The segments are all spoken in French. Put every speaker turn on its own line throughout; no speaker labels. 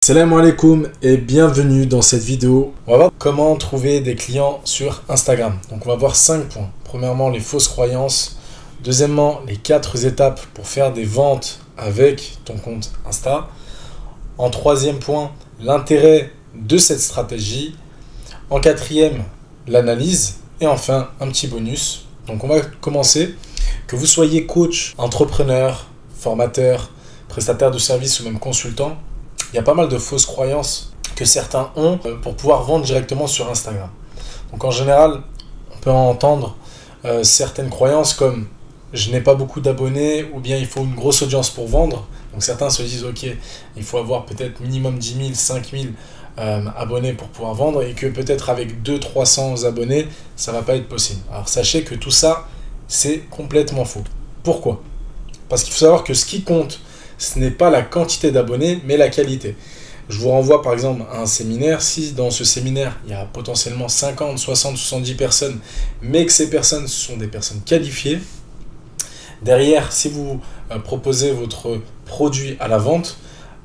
Salam alaikum et bienvenue dans cette vidéo. On va voir comment trouver des clients sur Instagram. Donc on va voir 5 points. Premièrement, les fausses croyances. Deuxièmement, les 4 étapes pour faire des ventes avec ton compte Insta. En troisième point, l'intérêt de cette stratégie. En quatrième, l'analyse. Et enfin, un petit bonus. Donc on va commencer. Que vous soyez coach, entrepreneur, formateur, prestataire de services ou même consultant, il y a pas mal de fausses croyances que certains ont pour pouvoir vendre directement sur Instagram. Donc en général, on peut entendre certaines croyances comme « je n'ai pas beaucoup d'abonnés » ou bien « il faut une grosse audience pour vendre ». Donc certains se disent « ok, il faut avoir peut-être minimum 10 000, 5 000 abonnés pour pouvoir vendre » et que peut-être avec 200-300 abonnés, ça ne va pas être possible. Alors sachez que tout ça, c'est complètement faux. Pourquoi ? Parce qu'il faut savoir que ce qui compte, ce n'est pas la quantité d'abonnés, mais la qualité. Je vous renvoie par exemple à un séminaire. Si dans ce séminaire, il y a potentiellement 50, 60, 70 personnes, mais que ces personnes sont des personnes qualifiées, derrière, si vous proposez votre produit à la vente,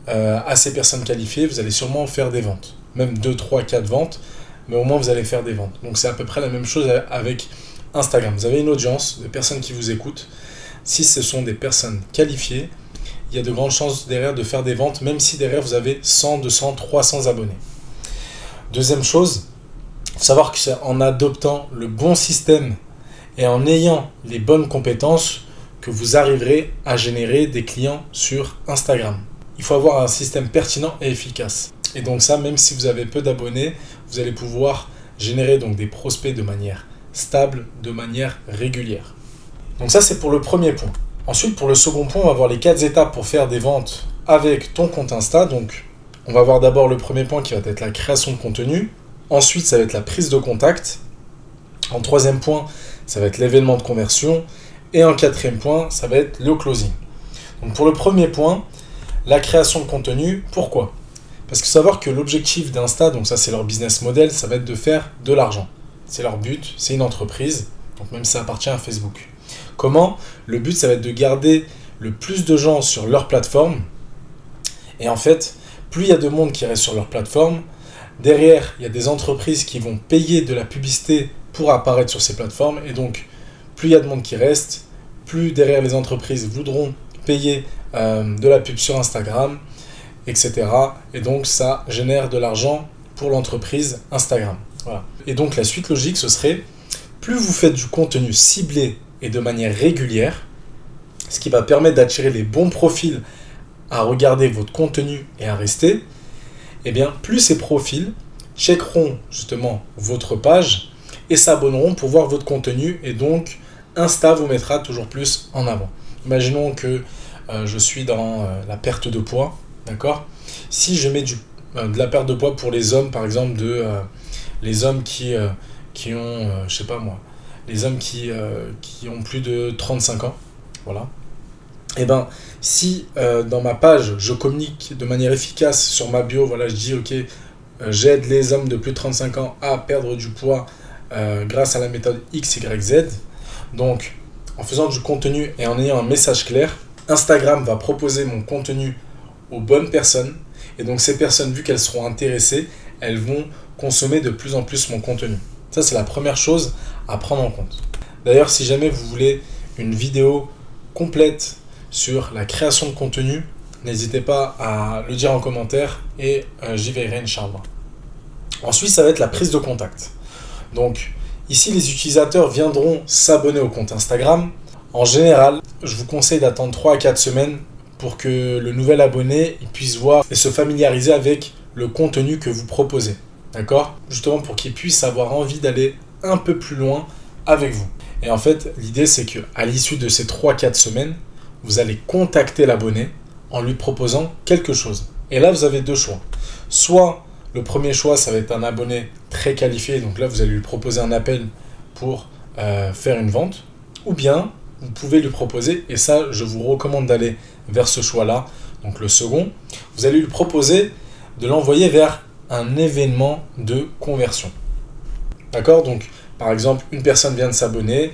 à ces personnes qualifiées, vous allez sûrement faire des ventes. Même 2, 3, 4 ventes, mais au moins vous allez faire des ventes. Donc c'est à peu près la même chose avec Instagram. Vous avez une audience de personnes qui vous écoutent. Si ce sont des personnes qualifiées, il y a de grandes chances derrière de faire des ventes, même si derrière vous avez 100, 200, 300 abonnés. Deuxième chose, il faut savoir que c'est en adoptant le bon système et en ayant les bonnes compétences que vous arriverez à générer des clients sur Instagram. Il faut avoir un système pertinent et efficace. Et donc ça, même si vous avez peu d'abonnés, vous allez pouvoir générer donc des prospects de manière stable, de manière régulière. Donc ça, c'est pour le premier point. Ensuite, pour le second point, on va voir les 4 étapes pour faire des ventes avec ton compte Insta. Donc, on va voir d'abord le premier point qui va être la création de contenu. Ensuite, ça va être la prise de contact. En troisième point, ça va être l'événement de conversion. Et en quatrième point, ça va être le closing. Donc, pour le premier point, la création de contenu, pourquoi ? Parce qu'il faut savoir que l'objectif d'Insta, donc ça c'est leur business model, ça va être de faire de l'argent. C'est leur but, c'est une entreprise, donc même si ça appartient à Facebook. Comment ? Le but, ça va être de garder le plus de gens sur leur plateforme. Et en fait, plus il y a de monde qui reste sur leur plateforme, derrière, il y a des entreprises qui vont payer de la publicité pour apparaître sur ces plateformes. Et donc, plus il y a de monde qui reste, plus derrière les entreprises voudront payer de la pub sur Instagram, etc. Et donc, ça génère de l'argent pour l'entreprise Instagram. Voilà. Et donc, la suite logique, ce serait, plus vous faites du contenu ciblé et de manière régulière, ce qui va permettre d'attirer les bons profils à regarder votre contenu et à rester, et bien plus ces profils checkeront justement votre page et s'abonneront pour voir votre contenu et donc Insta vous mettra toujours plus en avant. Imaginons que je suis dans la perte de poids, d'accord ? Si je mets de la perte de poids pour les hommes, par exemple, les hommes qui ont, je sais pas moi, les hommes qui ont plus de 35 ans, voilà. Et ben, si dans ma page, je communique de manière efficace sur ma bio, voilà, je dis, ok, j'aide les hommes de plus de 35 ans à perdre du poids grâce à la méthode XYZ. Donc, en faisant du contenu et en ayant un message clair, Instagram va proposer mon contenu aux bonnes personnes. Et donc, ces personnes, vu qu'elles seront intéressées, elles vont consommer de plus en plus mon contenu. Ça, c'est la première chose à prendre en compte. D'ailleurs, si jamais vous voulez une vidéo complète sur la création de contenu, n'hésitez pas à le dire en commentaire et j'y veillerai, Inch'Allah. Ensuite, ça va être la prise de contact. Donc, ici, les utilisateurs viendront s'abonner au compte Instagram. En général, je vous conseille d'attendre 3 à 4 semaines pour que le nouvel abonné puisse voir et se familiariser avec le contenu que vous proposez. D'accord ? Justement pour qu'ils puissent avoir envie d'aller un peu plus loin avec vous. Et en fait, l'idée c'est qu'à l'issue de ces 3-4 semaines, vous allez contacter l'abonné en lui proposant quelque chose. Et là, vous avez 2 choix. Soit le premier choix, ça va être un abonné très qualifié, donc là, vous allez lui proposer un appel pour faire une vente. Ou bien, vous pouvez lui proposer, et ça, je vous recommande d'aller vers ce choix-là, donc le second, vous allez lui proposer de l'envoyer vers un événement de conversion. D'accord ? Donc, par exemple, une personne vient de s'abonner,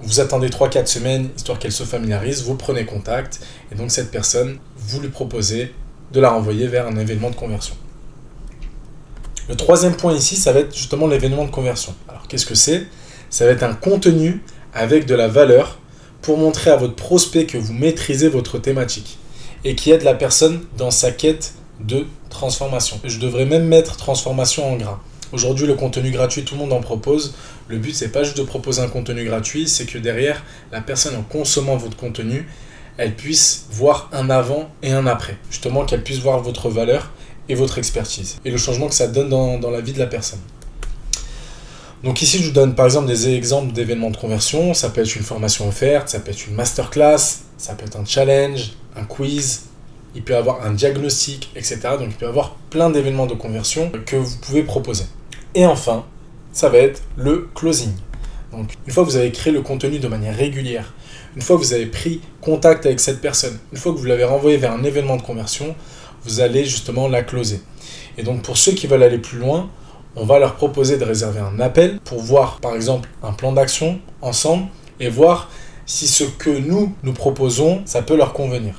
vous attendez 3-4 semaines, histoire qu'elle se familiarise, vous prenez contact, et donc cette personne, vous lui proposez de la renvoyer vers un événement de conversion. Le troisième point ici, ça va être justement l'événement de conversion. Alors qu'est-ce que c'est? Ça va être un contenu avec de la valeur pour montrer à votre prospect que vous maîtrisez votre thématique et qui aide la personne dans sa quête de transformation. Je devrais même mettre transformation en gras. Aujourd'hui, le contenu gratuit, tout le monde en propose. Le but, c'est pas juste de proposer un contenu gratuit, c'est que derrière, la personne, en consommant votre contenu, elle puisse voir un avant et un après. Justement, qu'elle puisse voir votre valeur et votre expertise et le changement que ça donne dans la vie de la personne. Donc ici, je vous donne par exemple des exemples d'événements de conversion. Ça peut être une formation offerte, ça peut être une masterclass, ça peut être un challenge, un quiz, il peut y avoir un diagnostic, etc. Donc il peut y avoir plein d'événements de conversion que vous pouvez proposer. Et enfin, ça va être le closing. Donc une fois que vous avez créé le contenu de manière régulière, une fois que vous avez pris contact avec cette personne, une fois que vous l'avez renvoyé vers un événement de conversion, vous allez justement la closer. Et donc pour ceux qui veulent aller plus loin, on va leur proposer de réserver un appel pour voir par exemple un plan d'action ensemble et voir si ce que nous proposons, ça peut leur convenir.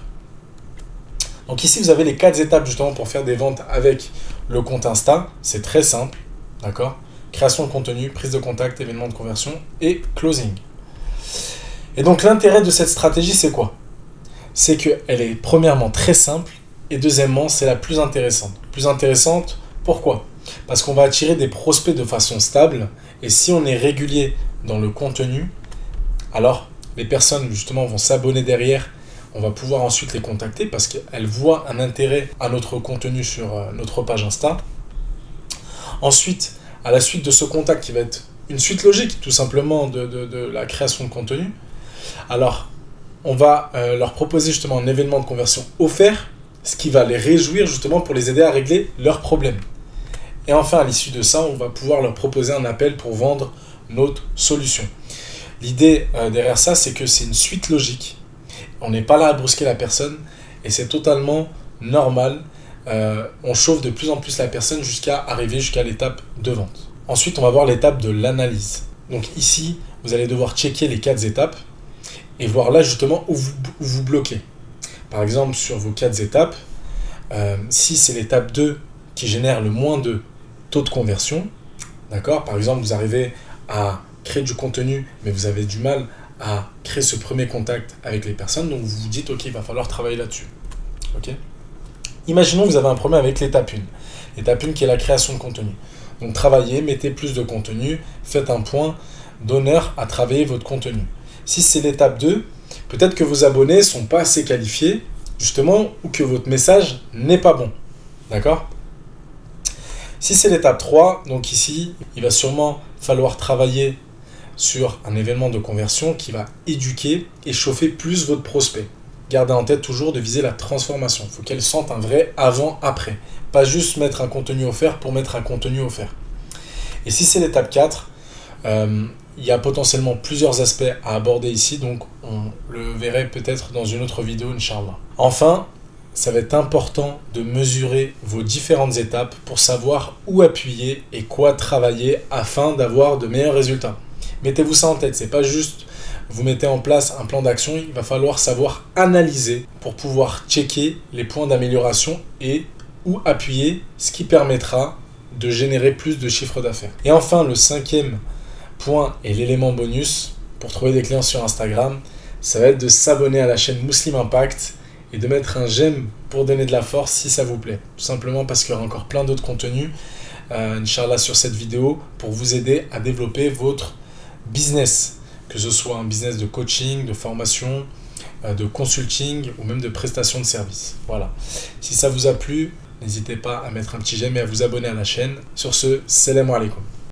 Donc ici vous avez les 4 étapes justement pour faire des ventes avec le compte Insta. C'est très simple, d'accord? Création de contenu, prise de contact, événement de conversion et closing. Et donc l'intérêt de cette stratégie, c'est quoi? C'est qu'elle est premièrement très simple et deuxièmement, c'est la plus intéressante. Plus intéressante, pourquoi? Parce qu'on va attirer des prospects de façon stable et si on est régulier dans le contenu, alors les personnes justement vont s'abonner derrière. On va pouvoir ensuite les contacter parce qu'elles voient un intérêt à notre contenu sur notre page Insta. Ensuite, à la suite de ce contact qui va être une suite logique tout simplement de la création de contenu, alors on va leur proposer justement un événement de conversion offert, ce qui va les réjouir justement pour les aider à régler leurs problèmes. Et enfin, à l'issue de ça, on va pouvoir leur proposer un appel pour vendre notre solution. L'idée derrière ça, c'est que c'est une suite logique. On n'est pas là à brusquer la personne et c'est totalement normal. On chauffe de plus en plus la personne jusqu'à arriver jusqu'à l'étape de vente. Ensuite, on va voir l'étape de l'analyse. Donc ici, vous allez devoir checker les 4 étapes et voir là justement où vous bloquez. Par exemple, sur vos 4 étapes, si c'est l'étape 2 qui génère le moins de taux de conversion, d'accord? Par exemple, vous arrivez à créer du contenu, mais vous avez du mal à créer ce premier contact avec les personnes, donc vous vous dites, ok, il va falloir travailler là-dessus. Okay. Imaginons que vous avez un problème avec l'étape 1. L'étape 1 qui est la création de contenu. Donc travaillez, mettez plus de contenu, faites un point d'honneur à travailler votre contenu. Si c'est l'étape 2, peut-être que vos abonnés ne sont pas assez qualifiés, justement, ou que votre message n'est pas bon. D'accord? Si c'est l'étape 3, donc ici, il va sûrement falloir travailler sur un événement de conversion qui va éduquer et chauffer plus votre prospect. Gardez en tête toujours de viser la transformation. Il faut qu'elle sente un vrai avant-après. Pas juste mettre un contenu offert pour mettre un contenu offert. Et si c'est l'étape 4, il y a potentiellement plusieurs aspects à aborder ici, donc on le verrait peut-être dans une autre vidéo, Inch'Allah. Enfin, ça va être important de mesurer vos différentes étapes pour savoir où appuyer et quoi travailler afin d'avoir de meilleurs résultats. Mettez-vous ça en tête, c'est pas juste vous mettez en place un plan d'action, il va falloir savoir analyser pour pouvoir checker les points d'amélioration et où appuyer, ce qui permettra de générer plus de chiffre d'affaires. Et enfin, le 5e point et l'élément bonus pour trouver des clients sur Instagram, ça va être de s'abonner à la chaîne Muslim Impact et de mettre un j'aime pour donner de la force si ça vous plaît. Tout simplement parce qu'il y aura encore plein d'autres contenus, Inch'Allah, sur cette vidéo pour vous aider à développer votre business, que ce soit un business de coaching, de formation, de consulting ou même de prestation de services. Voilà. Si ça vous a plu, n'hésitez pas à mettre un petit j'aime et à vous abonner à la chaîne. Sur ce, salam alaikum.